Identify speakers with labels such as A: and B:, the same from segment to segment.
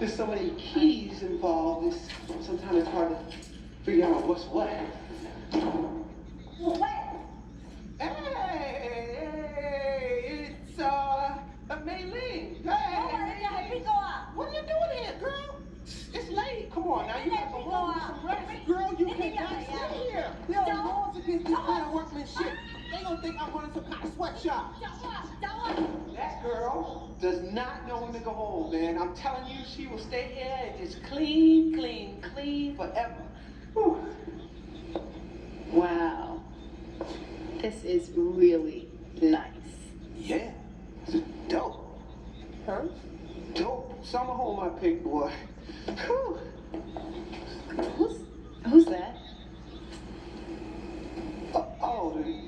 A: there's so many keys involved, sometimes it's hard to figure out what's what.
B: What?
A: Hey, it's Maylene. Hey, what are you doing here, girl? It's late. Come on now, you gotta go home and get some rest. Girl, you cannot stay here. There are laws against this kind of workmanship. They gonna think I'm running some kind of sweatshop. That girl does not know when to go home, man. I'm telling you, she will stay here and just clean, clean, clean forever. Whew.
C: Wow. This is really nice.
A: Yeah, it's dope.
C: Huh?
A: Dope. Summer home I picked, boy. Whew.
C: Who's that?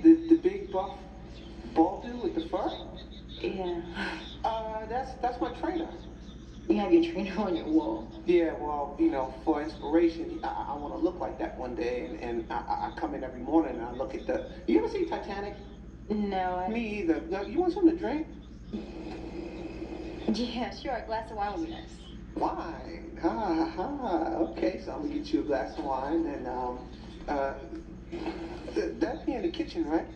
A: The big buff bald dude with the fur?
C: Yeah.
A: That's my trainer.
C: You have your trainer on your wall.
A: Yeah, well, you know, for inspiration, I want to look like that one day, and I come in every morning and I look at the. You ever see Titanic?
C: No,
A: Me either. You want something to drink?
C: Yeah, sure. A glass of wine would be nice.
A: Wine. Okay, so I'm gonna get you a glass of wine, and that'd be in the kitchen, right?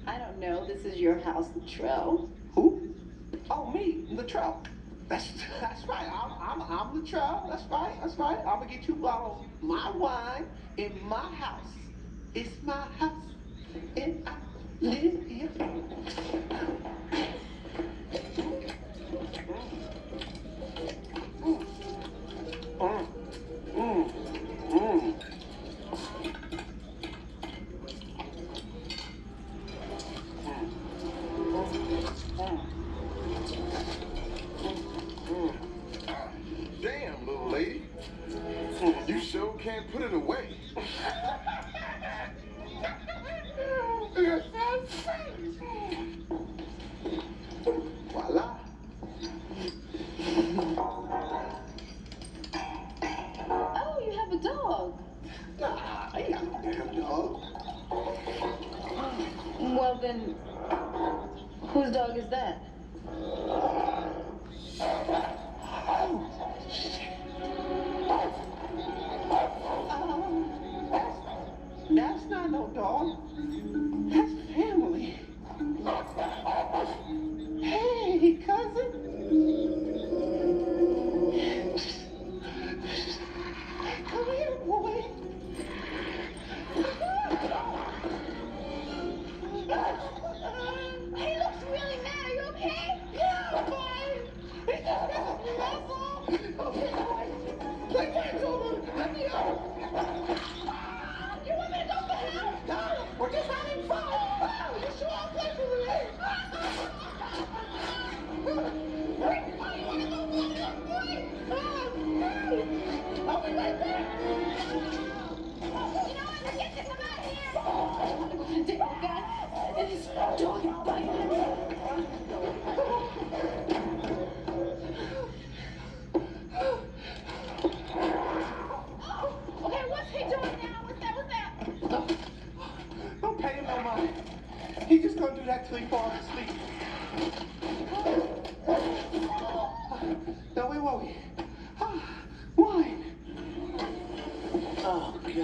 C: I don't know. This is your house, Latrell.
A: Who? Oh, me, Latrell. That's right. I'm Latrell. That's right. I'm gonna get you a bottle of my wine in my house. It's my house, and I live here.
D: Damn, little lady. You sure can't put it away.
A: Voila.
C: Oh, you have a dog.
A: I ain't got no damn dog.
C: Well, then, whose dog is that?
A: Oh, shit. That's not no dog. That's family. Hey, cousin. Come here, boy.
B: He looks really mad. Are you okay?
A: Yeah, I'm fine. He just pisses me off. Okay, boy. Play games over. Let me out.
B: You want me to go for help?
A: No, we're just having fun. Oh, you sure I'll play for me? I'll be right back.
B: You know what? Forget this. I'm out of here.
C: Take the gun and his dog and bite him.
B: Okay, what's he doing now? What's that?
A: Don't pay him no mind. He's just gonna do that till he falls asleep. Now, where were we? Wine. Oh, God.
D: You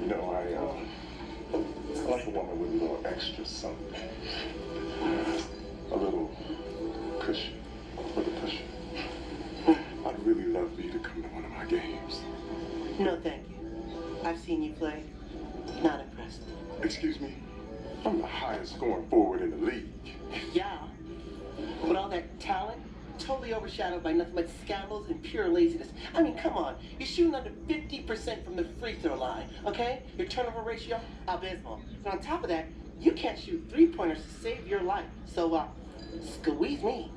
D: know, I like a woman with a little extra something. A little cushion for the pusher. I'd really love for you to come to one of my games.
E: No, thank you. I've seen you play. Not impressed.
D: Excuse me? I'm the highest scoring forward in the league.
E: Yeah. But all that talent, totally overshadowed by nothing but scandals and pure laziness. I mean, come on. You're shooting under 50% from the free throw line, okay? Your turnover ratio, abysmal. And on top of that, you can't shoot three-pointers to save your life. So, squeeze me.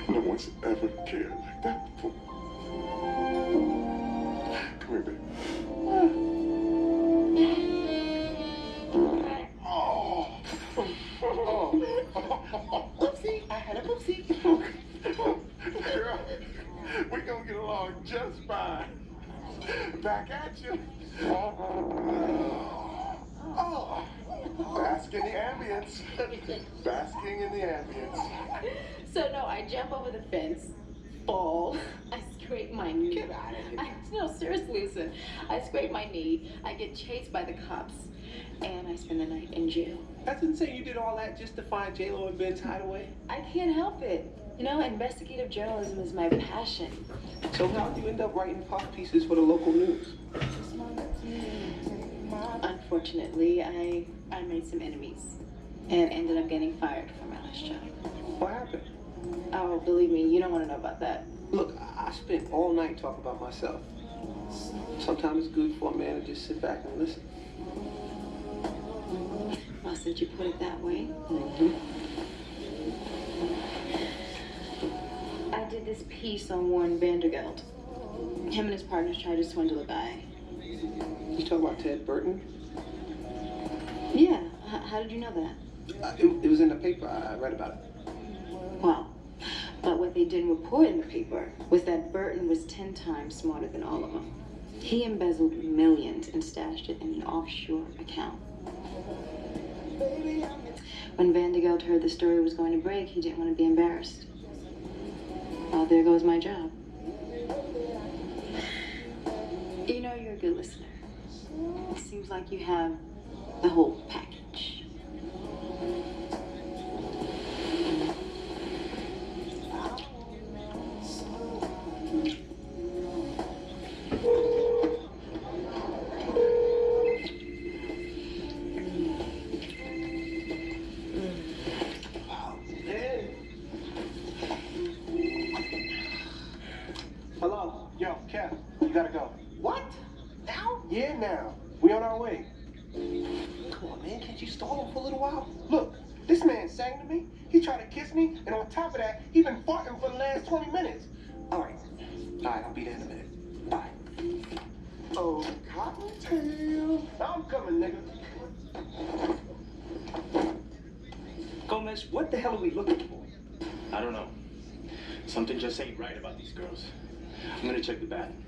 D: No one's ever cared like that before. Come here, baby. Oh.
E: Oopsie, I had a poopsie.
D: back at you. Oh, bask in the ambience. Basking in the ambience.
C: So no, I jump over the fence, fall, I scrape my knee.
A: Get out of here.
C: No, seriously, listen. I scrape my knee, I get chased by the cops, and I spend the night in jail.
A: That's insane. You did all that just to find J-Lo and Ben's hideaway?
C: I can't help it. You know, investigative journalism is my passion.
A: So how'd you end up writing puff pieces for the local news?
C: Unfortunately, I made some enemies and ended up getting fired from my last job.
A: What happened?
C: Oh, believe me, you don't want to know about that.
A: Look, I spent all night talking about myself. Sometimes it's good for a man to just sit back and listen.
C: Well, since you put it that way. I did this piece on Warren Vanderbilt. Him and his partners tried to swindle a guy.
A: You talking about Ted Burton?
C: Yeah, how did you know that?
A: It was in the paper. I read about it.
C: Well, but what they didn't report in the paper was that Burton was 10 times smarter than all of them. He embezzled millions and stashed it in an offshore account. When Vanderbilt heard the story was going to break, he didn't want to be embarrassed. Well, there goes my job. You know, you're a good listener. It seems like you have the whole package.
A: Hello?
D: Yo, Kev, you gotta go.
A: What? Now?
D: Yeah, now. We on our way.
A: Come on, man. Can't you stall him for a little while?
D: Look, this man sang to me. He tried to kiss me, and on top of that, he been farting for the last 20 minutes.
A: All right. I'll be there in a minute. Bye.
D: Oh, Cottontail. I'm coming, nigga.
A: Gomez, what the hell are we looking for?
F: I don't know. Something just ain't right about these girls. I'm gonna check the bathroom.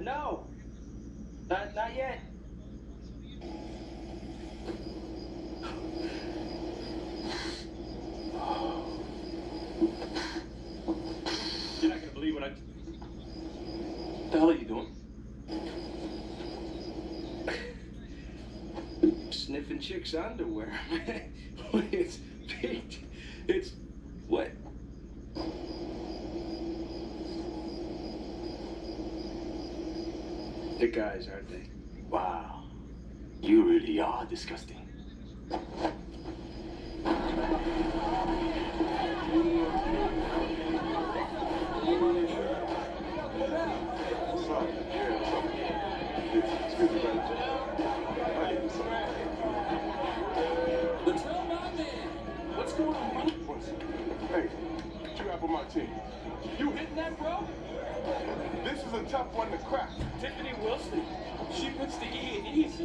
A: No. Not yet.
F: You're not gonna believe what What the hell are you doing?
A: Sniffing chicks' underwear. It's peaked. It's what?
F: The guys, aren't they? Wow. You really are disgusting.
D: What's up? Yeah, what's up? It's good to meet you.
A: Latrell Mountain. What's going on, bro?
D: Hey, what you have on my team?
A: You hitting that, bro?
D: This is a tough one to crack.
A: Tiffany Wilson. She puts the E in easy.